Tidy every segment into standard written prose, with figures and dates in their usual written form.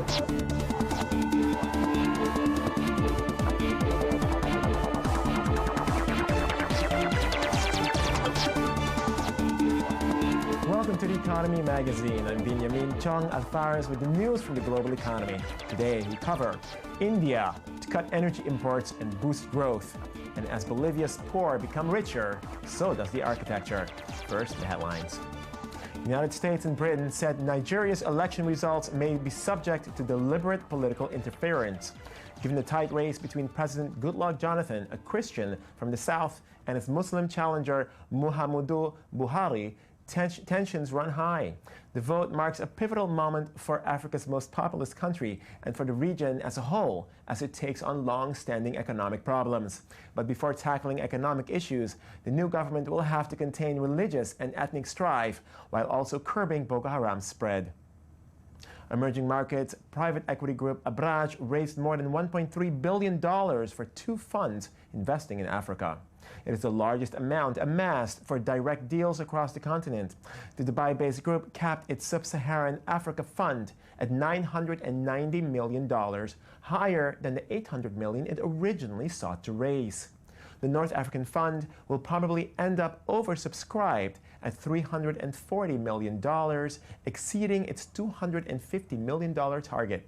Welcome to the Economy Magazine. I'm Binyamin, Tjong-Alvares with the news from the global economy. Today we cover India to cut energy imports and boost growth. And as Bolivia's poor become richer, so does the architecture. First, the headlines. The United States and Britain said Nigeria's election results may be subject to deliberate political interference. Given the tight race between President Goodluck Jonathan, a Christian from the south, and his Muslim challenger Muhammadu Buhari, tensions run high. The vote marks a pivotal moment for Africa's most populous country and for the region as a whole as it takes on long-standing economic problems. But before tackling economic issues, the new government will have to contain religious and ethnic strife while also curbing Boko Haram's spread. Emerging markets private equity group Abraj raised more than $1.3 billion for two funds investing in Africa. It is the largest amount amassed for direct deals across the continent. The Dubai-based group capped its Sub-Saharan Africa fund at $990 million, higher than the $800 million it originally sought to raise. The North African fund will probably end up oversubscribed at $340 million, exceeding its $250 million target.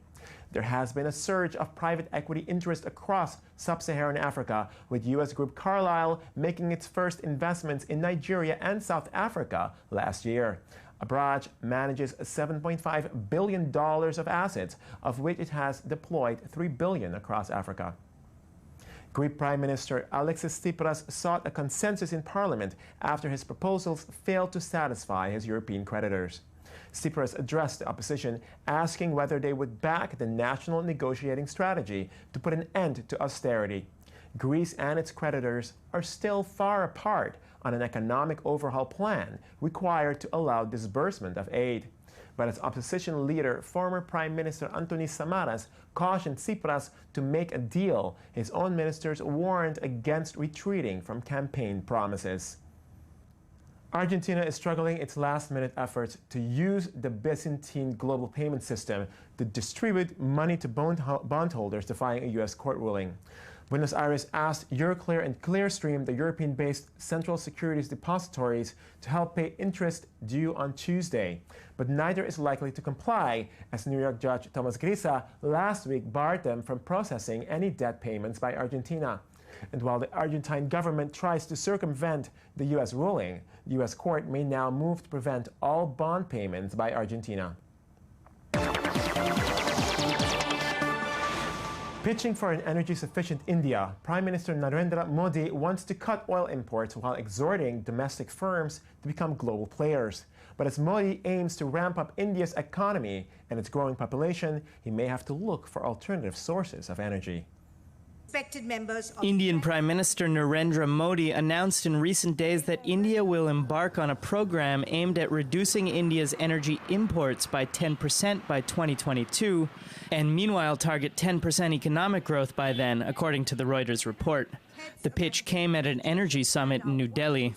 There has been a surge of private equity interest across sub-Saharan Africa, with U.S. group Carlyle making its first investments in Nigeria and South Africa last year. Abraj manages $7.5 billion of assets, of which it has deployed $3 billion across Africa. Greek Prime Minister Alexis Tsipras sought a consensus in Parliament after his proposals failed to satisfy his European creditors. Tsipras addressed the opposition, asking whether they would back the national negotiating strategy to put an end to austerity. Greece and its creditors are still far apart on an economic overhaul plan required to allow disbursement of aid. But as opposition leader, former Prime Minister Antonis Samaras cautioned Tsipras to make a deal, his own ministers warned against retreating from campaign promises. Argentina is struggling its last-minute efforts to use the Byzantine global payment system to distribute money to bondholders defying a U.S. court ruling. Buenos Aires asked Euroclear and Clearstream, the European-based central securities depositories, to help pay interest due on Tuesday. But neither is likely to comply, as New York Judge Thomas Grisa last week barred them from processing any debt payments by Argentina. And while the Argentine government tries to circumvent the U.S. ruling, the U.S. court may now move to prevent all bond payments by Argentina. Pitching for an energy-sufficient India, Prime Minister Narendra Modi wants to cut oil imports while exhorting domestic firms to become global players. But as Modi aims to ramp up India's economy and its growing population, he may have to look for alternative sources of energy. Indian Prime Minister Narendra Modi announced in recent days that India will embark on a program aimed at reducing India's energy imports by 10% by 2022, and meanwhile target 10% economic growth by then, according to the Reuters report. The pitch came at an energy summit in New Delhi.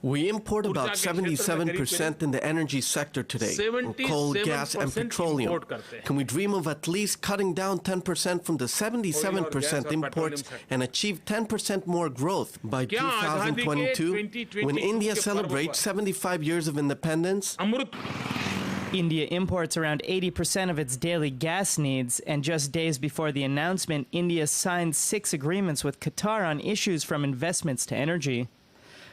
We import about 77% in the energy sector today, in coal, gas and petroleum. Can we dream of at least cutting down 10% from the 77% imports and achieve 10% more growth by 2022, when India celebrates 75 years of independence? India imports around 80% of its daily gas needs, and just days before the announcement, India signed 6 agreements with Qatar on issues from investments to energy.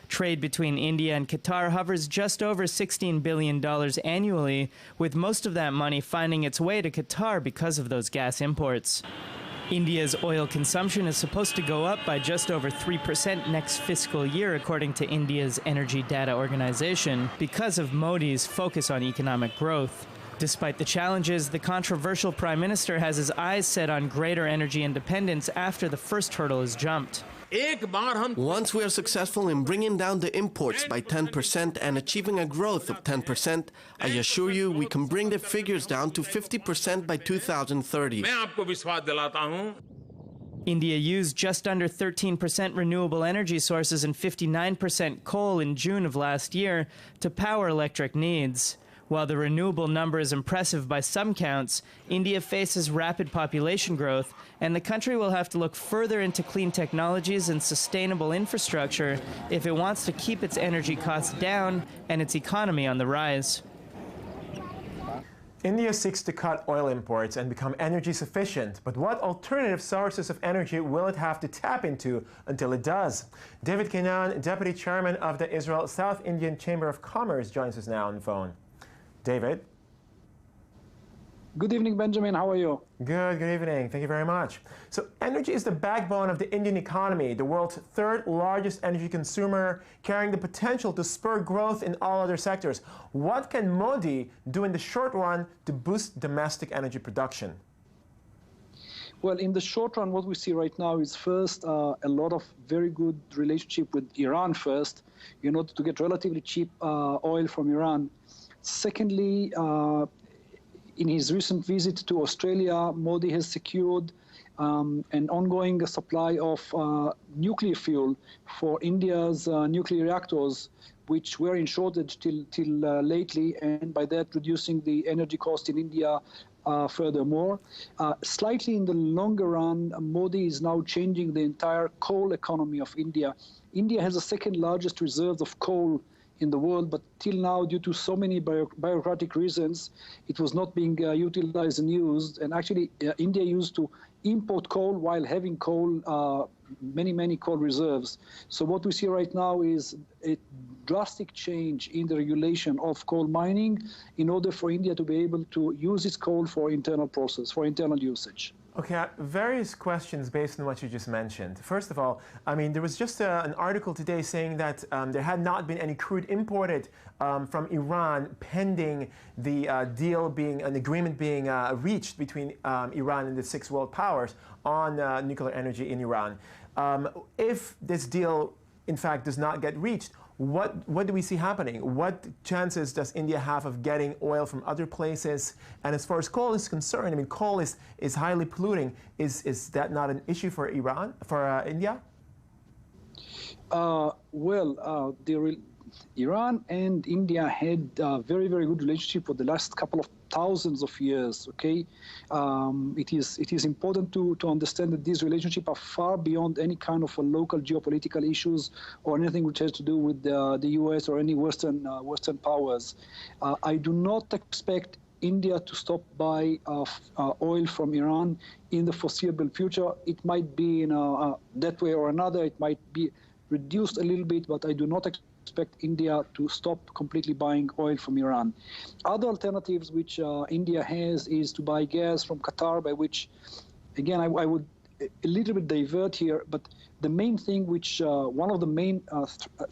Trade between India and Qatar hovers just over $16 billion annually, with most of that money finding its way to Qatar because of those gas imports. India's oil consumption is supposed to go up by just over 3% next fiscal year, according to India's Energy Data Organization, because of Modi's focus on economic growth. Despite the challenges, the controversial prime minister has his eyes set on greater energy independence after the first hurdle is jumped. Once we are successful in bringing down the imports by 10% and achieving a growth of 10%, I assure you we can bring the figures down to 50% by 2030. India used just under 13% renewable energy sources and 59% coal in June of last year to power electric needs. While the renewable number is impressive by some counts, India faces rapid population growth, and the country will have to look further into clean technologies and sustainable infrastructure if it wants to keep its energy costs down and its economy on the rise. India seeks to cut oil imports and become energy sufficient, but what alternative sources of energy will it have to tap into until it does? David Kainan, Deputy Chairman of the Israel South Indian Chamber of Commerce, joins us now on the phone. David? Good evening, Benjamin. How are you? Good evening. Thank you very much. So energy is the backbone of the Indian economy, the world's third largest energy consumer, carrying the potential to spur growth in all other sectors. What can Modi do in the short run to boost domestic energy production? Well, in the short run, what we see right now is first a lot of very good relationship with Iran first, in order to get relatively cheap oil from Iran. Secondly, in his recent visit to Australia, Modi has secured an ongoing supply of nuclear fuel for India's nuclear reactors, which were in shortage till lately, and by that reducing the energy cost in India furthermore. Slightly in the longer run, Modi is now changing the entire coal economy of India. India has the second largest reserves of coal in the world, but till now, due to so many bureaucratic reasons, it was not being utilized and used. And actually, India used to import coal while having coal, many coal reserves. So what we see right now is a drastic change in the regulation of coal mining in order for India to be able to use its coal for internal process, for internal usage. Okay, various questions based on what you just mentioned. First of all, I mean, there was just an article today saying that there had not been any crude imported from Iran pending the an agreement being reached between Iran and the 6 world powers on nuclear energy in Iran. If this deal, in fact, does not get reached, what do we see happening? What chances does India have of getting oil from other places? And as far as coal is concerned, I mean, coal is highly polluting. Is that not an issue for India? Iran and India had a very good relationship for the last couple of thousands of years. Okay, it is important to understand that these relationships are far beyond any kind of local geopolitical issues or anything which has to do with the U.S. or any Western powers. I do not expect India to stop buy oil from Iran in the foreseeable future. It might be that way or another. It might be reduced a little bit, but I do not expect India to stop completely buying oil from Iran. Other alternatives which India has is to buy gas from Qatar, by which, again, I would a little bit divert here, but the main thing which one of the main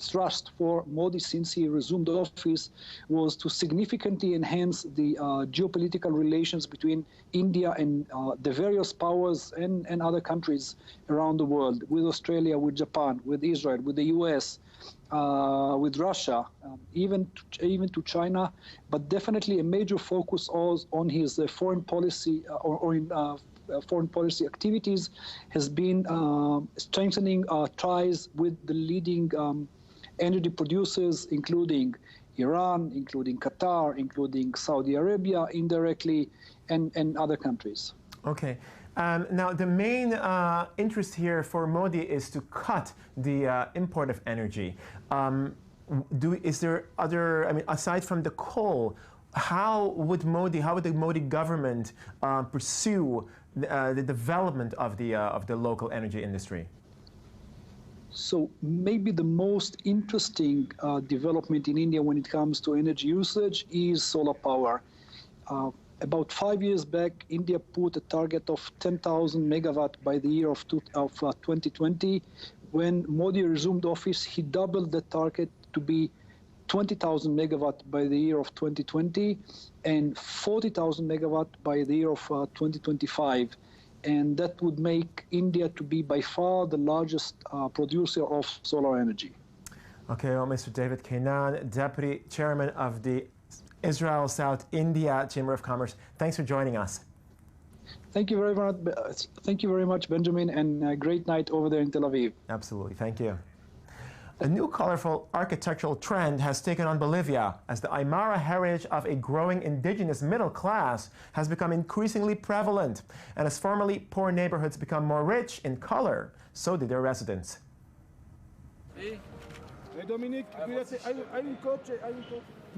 thrust for Modi since he resumed office was to significantly enhance the geopolitical relations between India and the various powers and other countries around the world, with Australia, with Japan, with Israel, with the US, with Russia, even to China, but definitely a major focus on his foreign policy foreign policy activities has been strengthening ties with the leading energy producers, including Iran, including Qatar, including Saudi Arabia indirectly, and other countries. Okay. Now, the main interest here for Modi is to cut the import of energy. Is there other, I mean, aside from the coal, how would the Modi government pursue the development of the local energy industry? So maybe the most interesting development in India when it comes to energy usage is solar power. About 5 years back, India put a target of 10,000 megawatt by the year of 2020. When Modi resumed office, he doubled the target to be 20,000 megawatt by the year of 2020 and 40,000 megawatt by the year of 2025. And that would make India to be by far the largest producer of solar energy. Okay, well, Mr. David Kainan, Deputy Chairman of the Israel South India Chamber of Commerce, thanks for joining us. Thank you very much. Thank you very much, Benjamin, and a great night over there in Tel Aviv. Absolutely, thank you. A new colorful architectural trend has taken on Bolivia as the Aymara heritage of a growing indigenous middle class has become increasingly prevalent. And as formerly poor neighborhoods become more rich in color, so did their residents.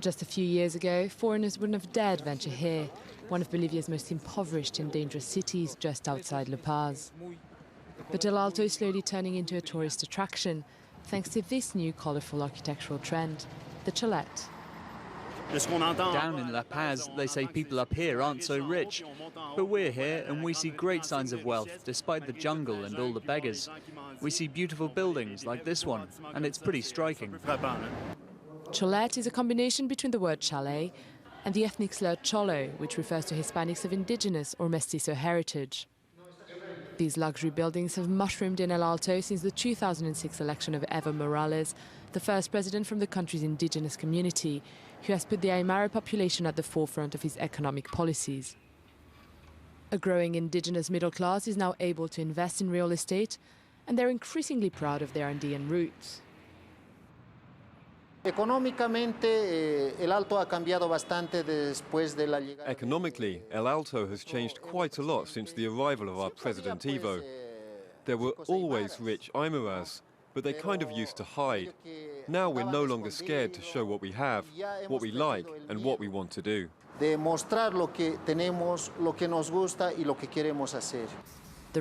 Just a few years ago, foreigners wouldn't have dared venture here, one of Bolivia's most impoverished and dangerous cities just outside La Paz. But El Alto is slowly turning into a tourist attraction, thanks to this new colourful architectural trend, the chalette. Down in La Paz, they say people up here aren't so rich. But we're here and we see great signs of wealth, despite the jungle and all the beggars. We see beautiful buildings like this one, and it's pretty striking. Chalette is a combination between the word chalet and the ethnic slur cholo, which refers to Hispanics of indigenous or mestizo heritage. These luxury buildings have mushroomed in El Alto since the 2006 election of Evo Morales, the first president from the country's indigenous community, who has put the Aymara population at the forefront of his economic policies. A growing indigenous middle class is now able to invest in real estate, and they're increasingly proud of their Andean roots. Economically, El Alto has changed quite a lot since the arrival of our President Evo. There were always rich Aymaras, but they kind of used to hide. Now we're no longer scared to show what we have, what we like, and what we want to do. The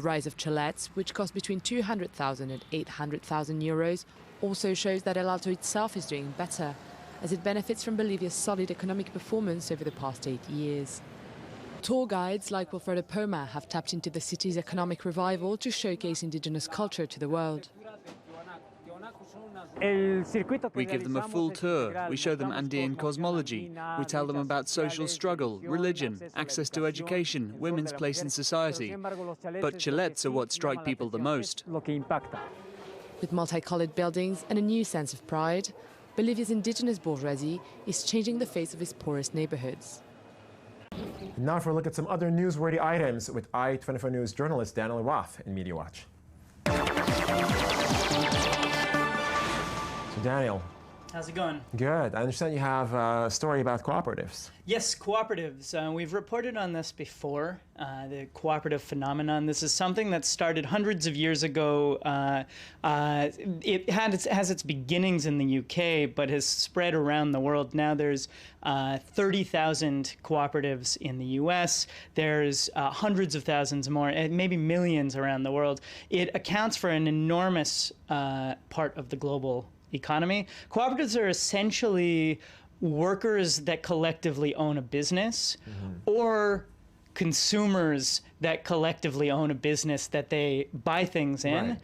rise of chalettes, which cost between 200,000 and 800,000 euros, also shows that El Alto itself is doing better, as it benefits from Bolivia's solid economic performance over the past 8 years. Tour guides like Wilfredo Poma have tapped into the city's economic revival to showcase indigenous culture to the world. We give them a full tour, we show them Andean cosmology, we tell them about social struggle, religion, access to education, women's place in society. But chalettes are what strike people the most. With multicolored buildings and a new sense of pride, Bolivia's indigenous bourgeoisie is changing the face of its poorest neighborhoods. Now for a look at some other newsworthy items with I-24 News journalist Daniel Roth in Media Watch. So Daniel. How's it going? Good. I understand you have a story about cooperatives. Yes, cooperatives. We've reported on this before, the cooperative phenomenon. This is something that started hundreds of years ago. It has its beginnings in the UK, but has spread around the world. Now there's 30,000 cooperatives in the US. There's hundreds of thousands more, maybe millions around the world. It accounts for an enormous part of the global economy. Cooperatives are essentially workers that collectively own a business, or consumers that collectively own a business that they buy things in,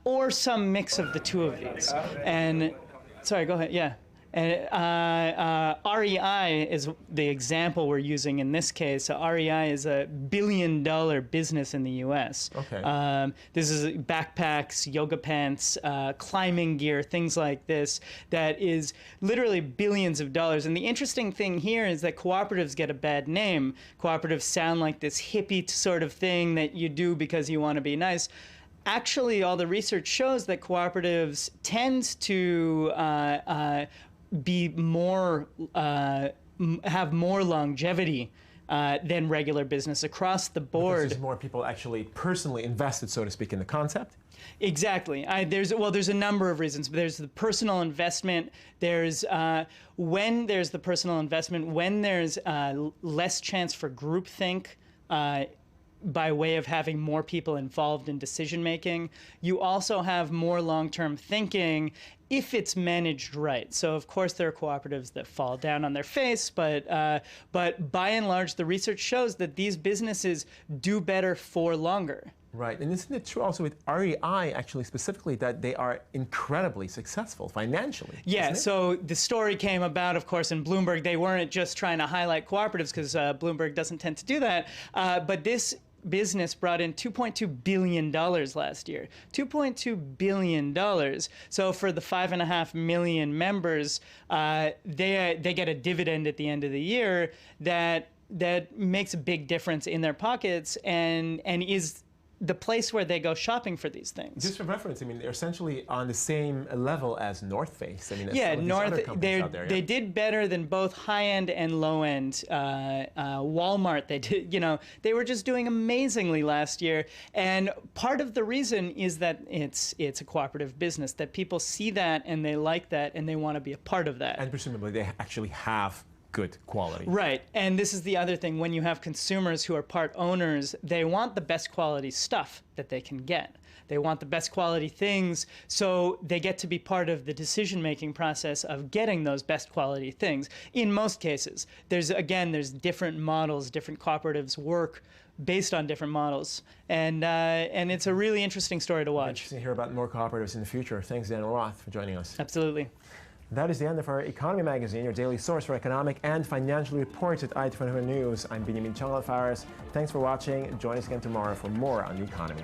or some mix of the two of these. And sorry, go ahead. Yeah. And REI is the example we're using in this case. REI is a billion-dollar business in the U.S. Okay. This is backpacks, yoga pants, climbing gear, things like this, that is literally billions of dollars. And the interesting thing here is that cooperatives get a bad name. Cooperatives sound like this hippie sort of thing that you do because you want to be nice. Actually, all the research shows that cooperatives tend to be more, have more longevity than regular business across the board. Because there's more people actually personally invested, so to speak, in the concept? Exactly. There's a number of reasons. There's the personal investment. There's when there's the personal investment, when there's less chance for groupthink, by way of having more people involved in decision making. You also have more long-term thinking if it's managed right. So of course there are cooperatives that fall down on their face, but by and large the research shows that these businesses do better for longer. Right, and isn't it true also with REI actually specifically that they are incredibly successful financially? Yeah, so the story came about, of course, in Bloomberg. They weren't just trying to highlight cooperatives because Bloomberg doesn't tend to do that, but this business brought in $2.2 billion last year. $2.2 billion. So for the 5.5 million members, they get a dividend at the end of the year that makes a big difference in their pockets and is the place where they go shopping for these things. Just for reference, I mean, they're essentially on the same level as North Face. I mean, yeah, they did better than both high-end and low-end. Walmart, they did, you know, they were just doing amazingly last year. And part of the reason is that it's a cooperative business, that people see that and they like that and they want to be a part of that. And presumably they actually have good quality. Right, and this is the other thing. When you have consumers who are part owners, they want the best quality stuff that they can get. They want the best quality things, so they get to be part of the decision-making process of getting those best quality things. In most cases, there's different models, different cooperatives work based on different models, and it's a really interesting story to watch. Interesting to hear about more cooperatives in the future. Thanks, Dan Roth, for joining us. Absolutely. That is the end of our Economy Magazine, your daily source for economic and financial reports at i24 News. I'm Binyamin Tjong-Alvares. Thanks for watching. Join us again tomorrow for more on the economy.